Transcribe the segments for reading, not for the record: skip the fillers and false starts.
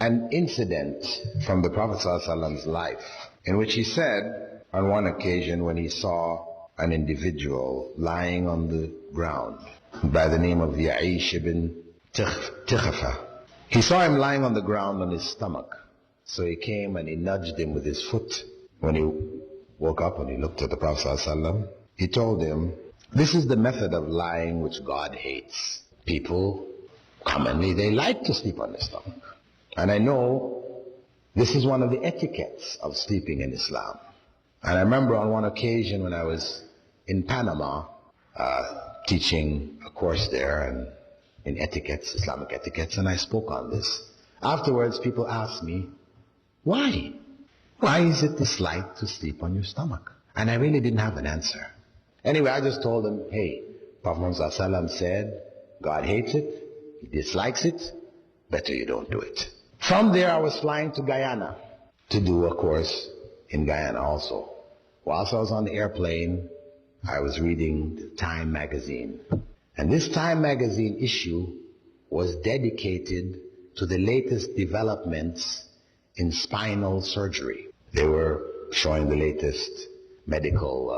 an incident from the Prophet ﷺ's life in which he said on one occasion when he saw an individual lying on the ground by the name of Ya'ish ibn Tikhafa. He saw him lying on the ground on his stomach. So he came and he nudged him with his foot. When he woke up and he looked at the Prophet ﷺ, he told him, this is the method of lying which God hates. People, commonly, they like to sleep on their stomach. And I know this is one of the etiquettes of sleeping in Islam. And I remember on one occasion when I was in Panama, teaching a course there and in etiquettes, Islamic etiquettes, and I spoke on this. Afterwards, people asked me, why? Why is it disliked to sleep on your stomach? And I really didn't have an answer. Anyway, I just told them, hey, Prophet Muhammad ﷺ said, God hates it, He dislikes it, better you don't do it. From there, I was flying to Guyana to do a course in Guyana also. Whilst I was on the airplane, I was reading the Time magazine. And this Time magazine issue was dedicated to the latest developments in spinal surgery. They were showing the latest medical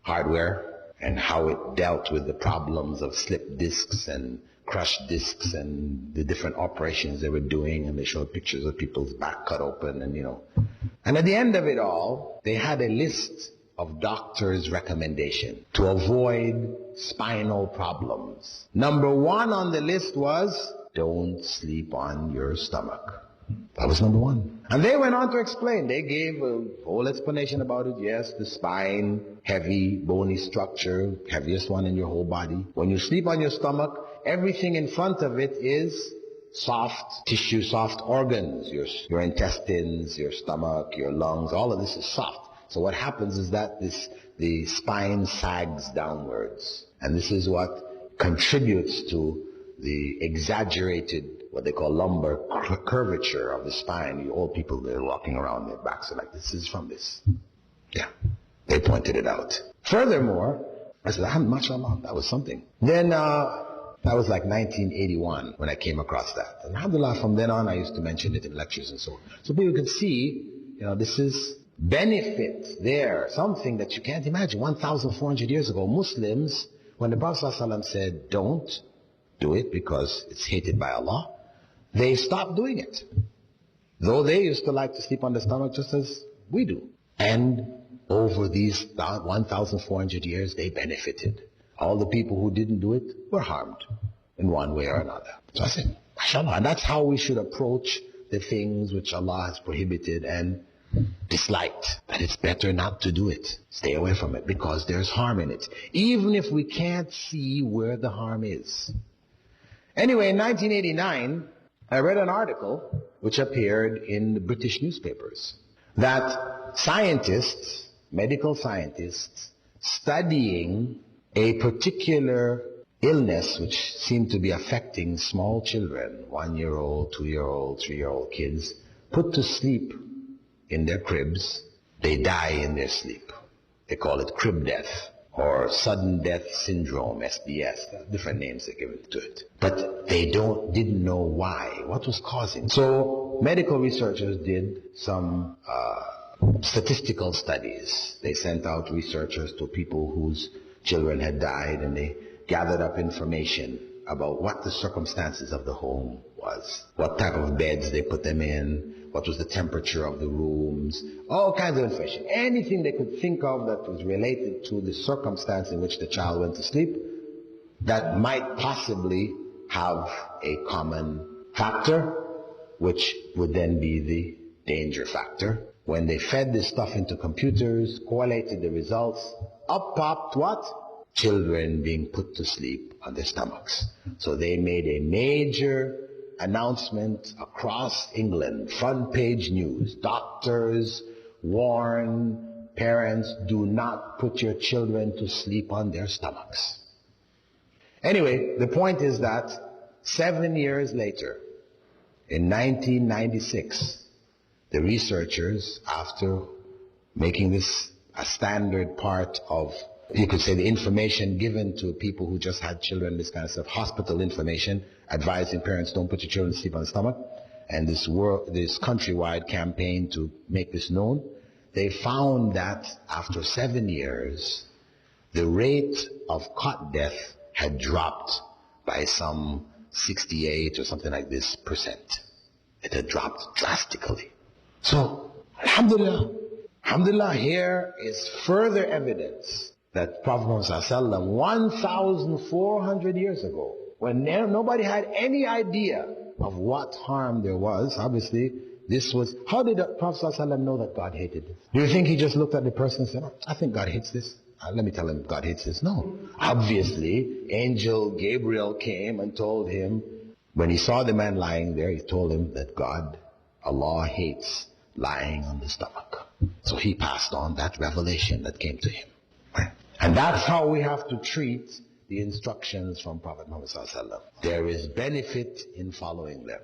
hardware and how it dealt with the problems of slipped discs and crushed discs and the different operations they were doing, and they showed pictures of people's back cut open and And at the end of it all, they had a list of doctors' recommendation to avoid spinal problems. Number one on the list was, don't sleep on your stomach. That was number one. And they went on to explain. They gave a whole explanation about it. Yes, the spine, heavy, bony structure, heaviest one in your whole body. When you sleep on your stomach, everything in front of it is soft tissue, soft organs. Your intestines, your stomach, your lungs, all of this is soft. So what happens is that the spine sags downwards. And this is what contributes to the exaggerated, what they call lumbar curvature of the spine. You old people, they're walking around, their backs are like this is from this. Yeah, they pointed it out. Furthermore, I said, mashallah, that was something. Then, that was like 1981 when I came across that. And alhamdulillah, from then on, I used to mention it in lectures and so on. So people could see, this is benefit there, something that you can't imagine. 1,400 years ago, Muslims, when the Prophet ﷺ said, don't do it because it's hated by Allah, they stopped doing it. Though they used to like to sleep on the stomach just as we do. And over these 1,400 years, they benefited. All the people who didn't do it were harmed in one way or another. So I said, mashallah. And that's how we should approach the things which Allah has prohibited and disliked. That it's better not to do it. Stay away from it because there's harm in it. Even if we can't see where the harm is. Anyway, in 1989, I read an article which appeared in the British newspapers that scientists, medical scientists, studying a particular illness which seemed to be affecting small children, 1-year-old, 2-year-old, 3-year-old kids, put to sleep in their cribs, they die in their sleep. They call it crib death or sudden death syndrome, SDS, different names they give it to it. But they didn't know why, what was causing. So medical researchers did some statistical studies. They sent out researchers to people whose children had died, and they gathered up information about what the circumstances of the home was, what type of beds they put them in, what was the temperature of the rooms, all kinds of information. Anything they could think of that was related to the circumstance in which the child went to sleep that might possibly have a common factor, which would then be the danger factor. When they fed this stuff into computers, correlated the results, up popped what? Children being put to sleep on their stomachs. So they made a major announcement across England, front page news. Doctors warn parents, do not put your children to sleep on their stomachs. Anyway, the point is that 7 years later, in 1996, the researchers, after making this a standard part of, you could say, the information given to people who just had children, this kind of stuff, hospital information, advising parents don't put your children to sleep on the stomach. and this countrywide campaign to make this known, they found that after 7 years, the rate of cot death had dropped by some 68 or something like this percent. It had dropped drastically. So, alhamdulillah, here is further evidence that Prophet Muhammad 1,400 years ago, when nobody had any idea of what harm there was, obviously, this was, how did the Prophet know that God hated this? Do you think he just looked at the person and said, I think God hates this? Let me tell him God hates this. No. Obviously, Angel Gabriel came and told him, when he saw the man lying there, he told him that God, Allah hates lying on the stomach. So he passed on that revelation that came to him. And that's how we have to treat the instructions from Prophet Muhammad. There is benefit in following them.